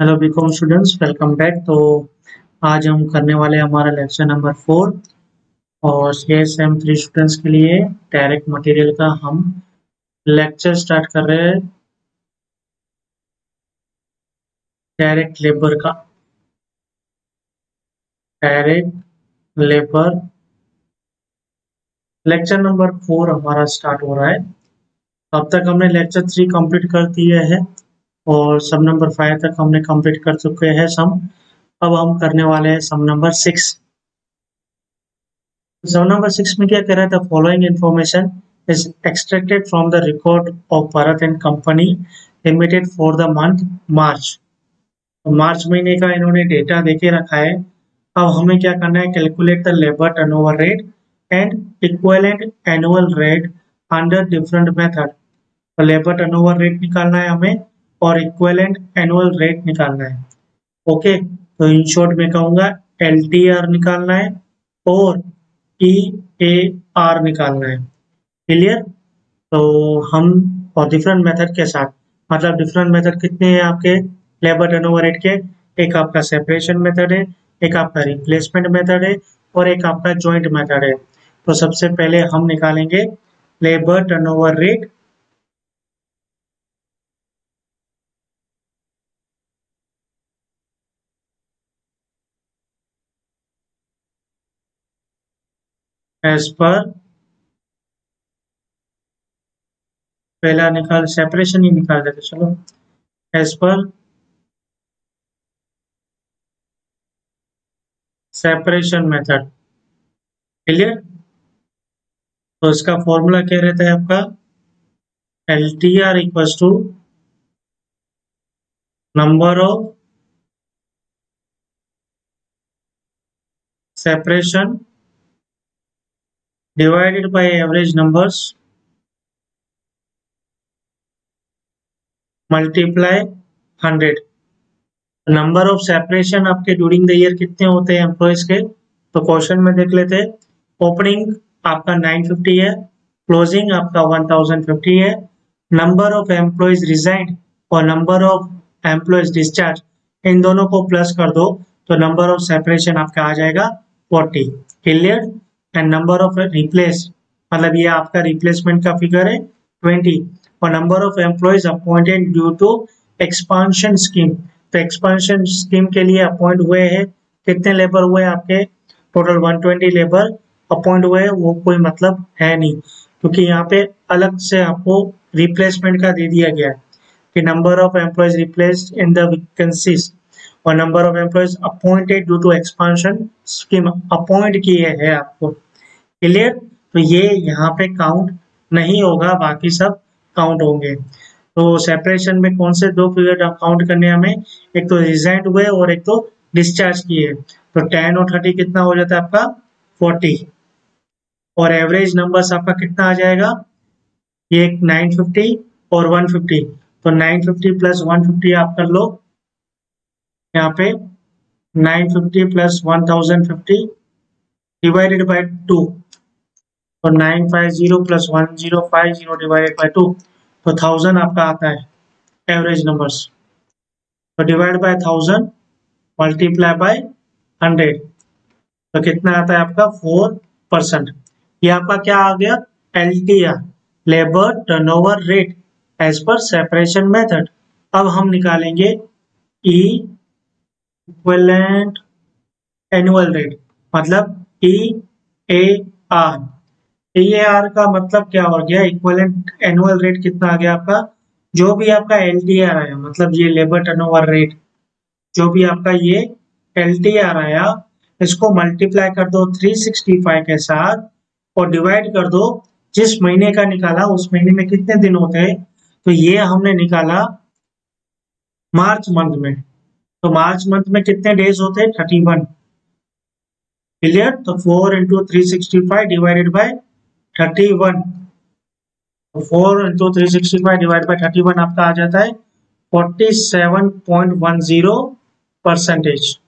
Hello BCom students, welcome back. तो आज हम करने वाले हैं हमारा लेक्चर नंबर 4 और CSM 3 स्टूडेंट्स के लिए डायरेक्ट मटेरियल का हम लेक्चर स्टार्ट कर रहे हैं। डायरेक्ट लेबर का डायरेक्ट लेबर लेक्चर नंबर 4 हमारा स्टार्ट हो रहा है। अब तक हमने लेक्चर 3 कंप्लीट कर दिया है और सम नंबर 5 तक हमने कंप्लीट कर चुके हैं सम। अब हम करने वाले हैं सम नंबर 6। Sum number 6 में क्या कह रहा था? Following information is extracted from the record of Bharat and Company Limited for the month March। तो मार्च महीने का इन्होंने डेटा देके रखा है। अब हमें क्या करना है? Calculate the labour turnover rate and equivalent annual rate under different method. तो लेबर टर्नओवर रेट निकालना है हमें और इक्विवेलेंट एनुअल रेट निकालना है। ओके, तो इन शॉर्ट में कहूंगा LTR निकालना है और EAR निकालना है। क्लियर? तो हम और डिफरेंट मेथड के साथ, मतलब डिफरेंट मेथड कितने हैं आपके लेबर टर्नओवर रेट के? एक आपका सेपरेशन मेथड है, एक आपका रिप्लेसमेंट मेथड है और एक आपका जॉइंट मेथड है। तो सबसे पहले हम निकालेंगे लेबर टर्नओवर रेट। एज पर पहला निकाल सेपरेशन ही निकाल देते, चलो। As per separation method. Clear? तो इसका फॉर्मूला क्या रहता है आपका? LTR equals to number of separation divided by average numbers multiply 100। Number of separation आपके ड्यूरिंग द ईयर कितने होते हैं एम्प्लॉयज के? तो क्वेश्चन में देख लेते हैं। ओपनिंग आपका 950 है, क्लोजिंग आपका 1050 है। नंबर ऑफ एम्प्लॉयज रिजाइंड और नंबर ऑफ एम्प्लॉयज डिस्चार्ज, इन दोनों को प्लस कर दो तो नंबर ऑफ सेपरेशन आपका आ जाएगा 40। Clear? And number of replace, मतलब ये आपका रिप्लेसमेंट का फिगर है 20। और number of employees appointed due to expansion scheme, तो एक्सपांशन स्कीम के लिए अपॉइंट हुए हैं। कितने लेबर हुए आपके? टोटल 120 लेबर अपॉइंट हुए। वो कोई मतलब है नहीं, क्योंकि यहाँ पे अलग से आपको रिप्लेसमेंट का दे दिया गया है कि number of employees replaced in the vacancies और number of employees appointed due to expansion scheme, appoint किए हैं आपको। क्लियर? तो ये यहाँ पे काउंट नहीं होगा, बाकी सब काउंट होंगे। तो सेपरेशन में कौन से दो पीरियड काउंट करने हमें? एक तो रिजाइंड हुए और एक तो डिस्चार्ज किए। तो 10 और 30 कितना हो जाता है आपका? 40। और एवरेज नंबर्स आपका कितना आ जाएगा? ये 950 और 150। तो 950 प्लस 150 आप कर लो यहाँ पे। 950 प्लस 1050 डिवाइडेड बाय 2। तो 950 प्लस 1050 डिवाइडेड बाय 2, तो 1000 आपका आता है एवरेज नंबर्स। तो डिवाइड बाय 1000 मल्टीप्लाई बाय 100, तो कितना आता है आपका? 4%। ये आपका क्या आ गया? LTR, labour turnover rate as per separation method. अब हम निकालेंगे इक्विवेलेंट एनुअल रेट, मतलब EAR। EAR का मतलब क्या हो गया? इक्विवेलेंट एनुअल रेट कितना आ गया आपका? जो भी आपका LTR आया, मतलब ये लेबर टर्नओवर रेट, जो भी आपका ये LTR आया, इसको मल्टीप्लाई कर दो 365 के साथ और डिवाइड कर दो जिस महीने का निकाला उस महीने में कितने दिन होते हैं। तो ये हमने निकाला मार्च मंथ में। तो मार्च मंथ में कितने डेज होते हैं? 31। क्लियर? तो 4 into 365 divided by 31। 4 into 365 divide by 31 आपका आ जाता है 47.10%।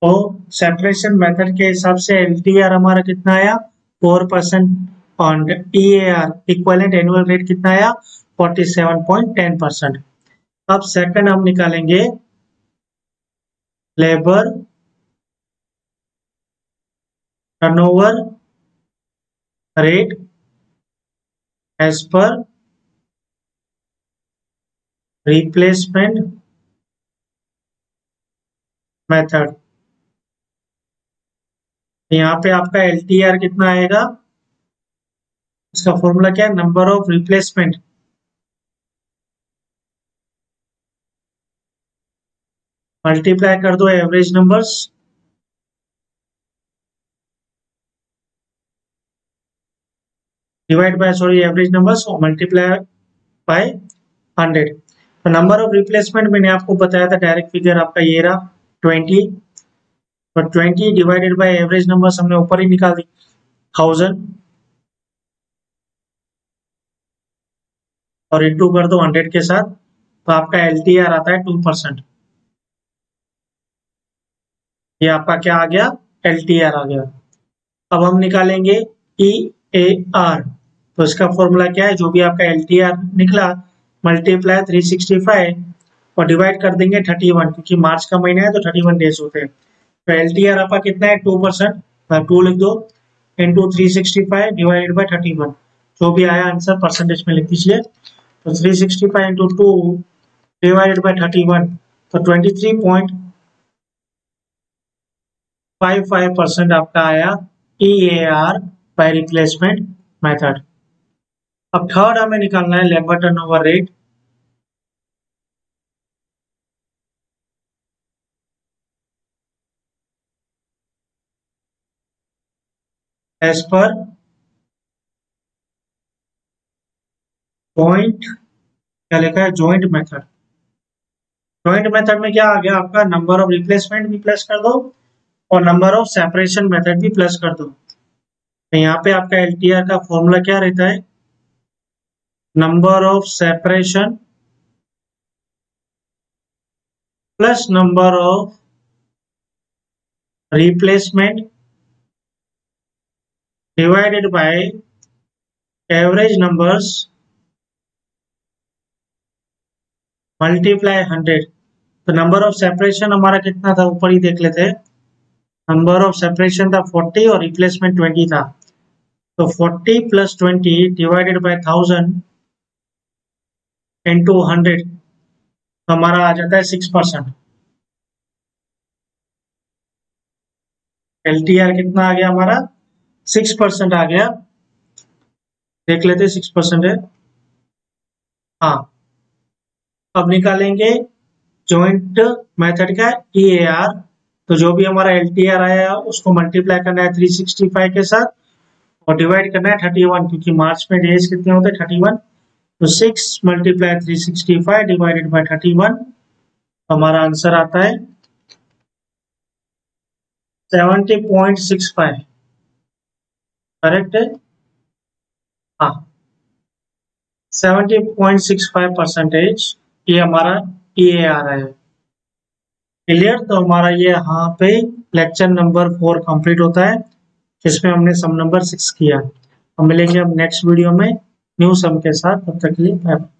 तो सेपरेशन मेथड के हिसाब से LTR हमारा कितना आया? 4%। और EAR इक्विवेलेंट एनुअल रेट कितना आया? 47.10%। अब सेकंड हम निकालेंगे labour turnover rate as per replacement method. यहाँ पे आपका LTR कितना आएगा, इसका फॉर्मूला क्या है, नंबर ऑफ रिप्लेसमेंट मल्टीप्लाई कर दो average numbers divide by average numbers और मल्टीप्लाई बाय 100। तो नंबर ऑफ रिप्लेसमेंट मैंने आपको बताया था, डायरेक्ट फिगर आपका ये रहा 20, और 20 डिवाइडेड बाय एवरेज नंबर्स हमने ऊपर ही निकाल दी 1000 और इंटू कर दो 100 के साथ, तो आपका LTR आता है 2%। ये आपका क्या आ गया, LTR आ गया। अब हम निकालेंगे EAR। तो इसका फॉर्मूला क्या है, जो भी आपका LTR निकला मल्टीप्लाई 365 और डिवाइड कर देंगे 31, क्योंकि मार्च का महीना है तो 31 डेज होते हैं। तो LTR आपका कितना है 2%, 2 लिख दो इंटू 365 डिवाइडेड बाय 31, जो भी आया आंसर परसेंटेज में लिख दीजिए। तो 365 इंटू 2 डिवाइडेड बाय 31, तो 23.55% आपका आया EAR बाय रिप्लेसमेंट मेथड। अब थर्ड हमें निकालना है labour turnover rate as per joint, क्या लिखा है, जॉइंट मेथड। जॉइंट मेथड में क्या आ गया आपका, नंबर ऑफ रिप्लेसमेंट भी प्लस कर दो और नंबर ऑफ सेपरेशन मेथड भी प्लस कर दो। तो यहाँ पे आपका LTR का फॉर्मूला क्या रहता है, number of separation plus number of replacement divided by average numbers multiply 100। तो नंबर ऑफ सेपरेशन हमारा कितना था, ऊपर ही देख लेते हैं। नंबर ऑफ सेपरेशन था 40 और रिप्लेसमेंट 20 था। तो 40 प्लस 20 डिवाइडेड बाय 1000 इंटू 100, तो हमारा आ जाता है 6%। LTR कितना आ गया हमारा, 6% आ गया। देख लेते 6% है, हाँ। अब निकालेंगे जॉइंट मेथड का EAR। तो जो भी हमारा LTR आया उसको मल्टीप्लाई करना है 365 के साथ और डिवाइड करना है 31, क्योंकि मार्च में डेज कितने होते हैं 31। तो 6 मल्टीप्लाई 365 डिवाइडेड बाय 31, हमारा आंसर आता है 70.65। करेक्ट है, हाँ 70.65% ये हमारा EAR है। क्लियर, तो हमारा ये यहाँ पे लेक्चर नंबर 4 कंप्लीट होता है, जिसमें हमने सम नंबर 6 किया। हम मिलेंगे अब नेक्स्ट वीडियो में न्यू सम के साथ, तब तक के लिए बाय।